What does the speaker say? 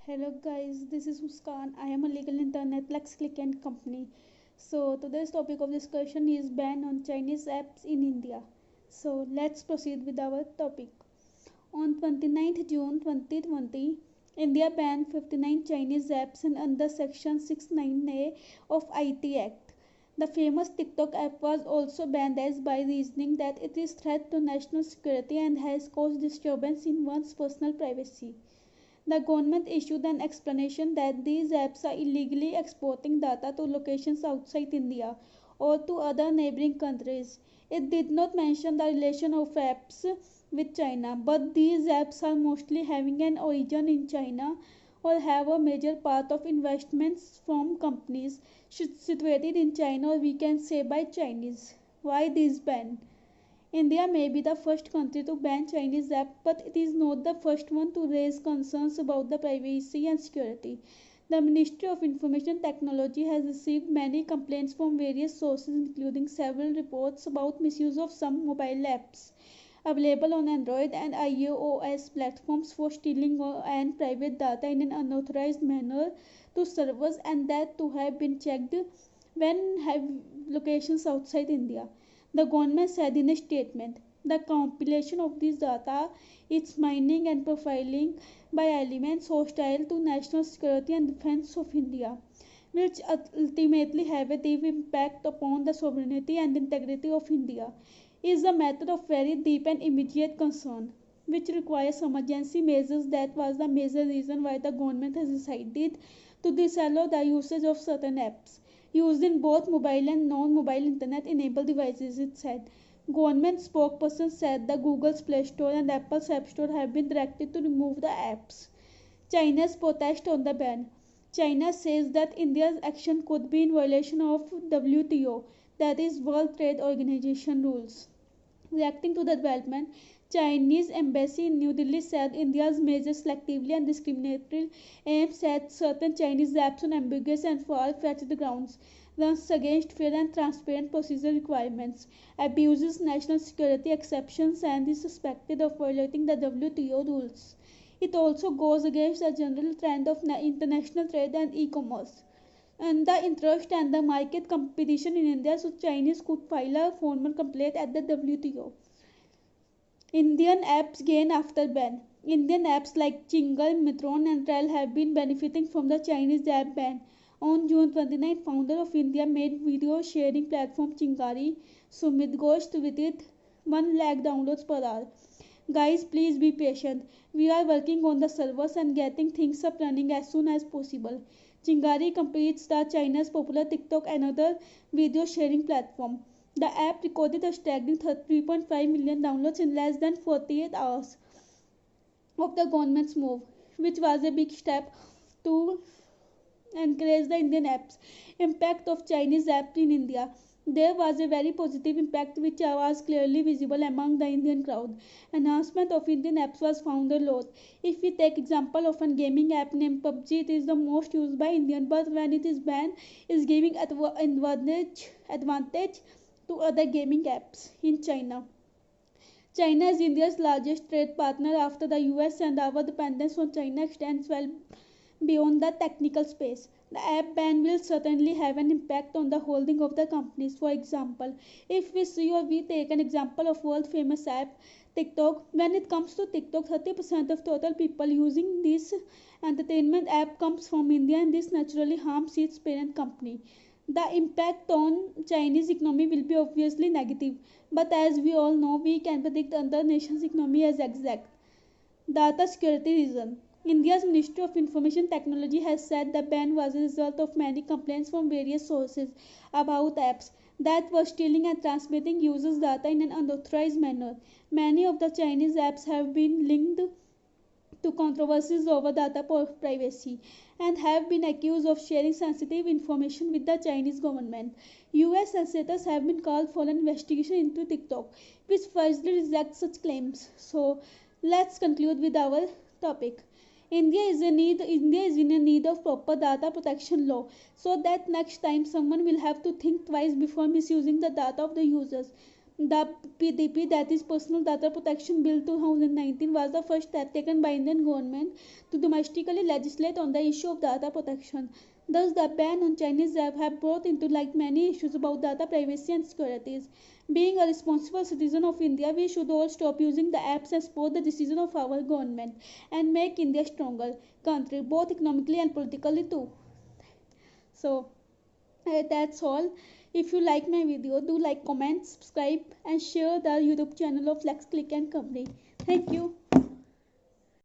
Hello guys, this is Muskan. I am a legal internet Lex Click and Company. So today's topic of discussion is ban on Chinese apps in India. So let's proceed with our topic. On 29th June 2020, India banned 59 Chinese apps and under Section 69A of IT Act. The famous TikTok app was also banned as by reasoning that it is threat to national security and has caused disturbance in one's personal privacy. The government issued an explanation that these apps are illegally exporting data to locations outside India or to other neighboring countries. It did not mention the relation of apps with China, but these apps are mostly having an origin in China or have a major part of investments from companies situated in China, or we can say by Chinese. Why this ban? India may be the first country to ban Chinese apps, but it is not the first one to raise concerns about the privacy and security. The Ministry of Information Technology has received many complaints from various sources, including several reports about misuse of some mobile apps available on Android and iOS platforms for stealing and private data in an unauthorized manner to servers, and that to have been checked when have locations outside India. The government said in a statement, the compilation of this data, its mining and profiling by elements hostile to national security and defense of India, which ultimately have a deep impact upon the sovereignty and integrity of India, is a matter of very deep and immediate concern, which requires emergency measures. That was the major reason why the government has decided to disallow the usage of certain apps used in both mobile and non-mobile internet enabled devices, it said. Government spokesperson said the Google's Play Store and Apple's App Store have been directed to remove the apps. China's protest on the ban. China says that India's action could be in violation of WTO, that is World Trade Organization rules. Reacting to the development, Chinese embassy in New Delhi said India's measures selectively and discriminatorily aims at certain Chinese apps on ambiguous and far-fetched grounds, runs against fair and transparent procedure requirements, abuses national security exceptions, and is suspected of violating the WTO rules. It also goes against the general trend of international trade and e-commerce and the interest and the market competition in India, so Chinese could file a formal complaint at the WTO. Indian apps gain after ban. Indian apps like Chingal, Mitron, and Trell have been benefiting from the Chinese app ban. On June 29, founder of India made video sharing platform Chingari, Sumit Ghosh, tweeted 1 lakh downloads per hour. Guys, please be patient. We are working on the servers and getting things up running as soon as possible. Chingari competes the China's popular TikTok, another video sharing platform. The app recorded a staggering 3.5 million downloads in less than 48 hours of the government's move, which was a big step to encourage the Indian apps. Impact of Chinese apps in India. There was a very positive impact which was clearly visible among the Indian crowd. Enhancement of Indian apps was found a lot. If we take example of a gaming app named PUBG, it is the most used by Indian, but when it is banned, it is giving advantage to other gaming apps in China. China is India's largest trade partner after the US, and our dependence on China extends well beyond the technical space. The app ban will certainly have an impact on the holding of the companies. For example, if we see or we take an example of world famous app TikTok, when it comes to TikTok, 30% of total people using this entertainment app comes from India, and this naturally harms its parent company. The impact on Chinese economy will be obviously negative, but as we all know, we can predict other nations' economy as exact. Data security reason. India's Ministry of Information Technology has said the ban was a result of many complaints from various sources about apps that were stealing and transmitting users' data in an unauthorized manner. Many of the Chinese apps have been linked to controversies over data privacy and have been accused of sharing sensitive information with the Chinese government. US senators have been called for an investigation into TikTok, which firstly rejects such claims. So let's conclude with our topic. India is in a need of proper data protection law, so that next time someone will have to think twice before misusing the data of the users. The PDP, that is Personal Data Protection Bill 2019, was the first step taken by Indian government to domestically legislate on the issue of data protection. Thus, the ban on Chinese apps have brought into light many issues about data privacy and securities. Being a responsible citizen of India, we should all stop using the apps and support the decision of our government and make India a stronger country, both economically and politically too. So, that's all. If you like my video, do like, comment, subscribe and share the YouTube channel of Flex Click and Company. Thank you.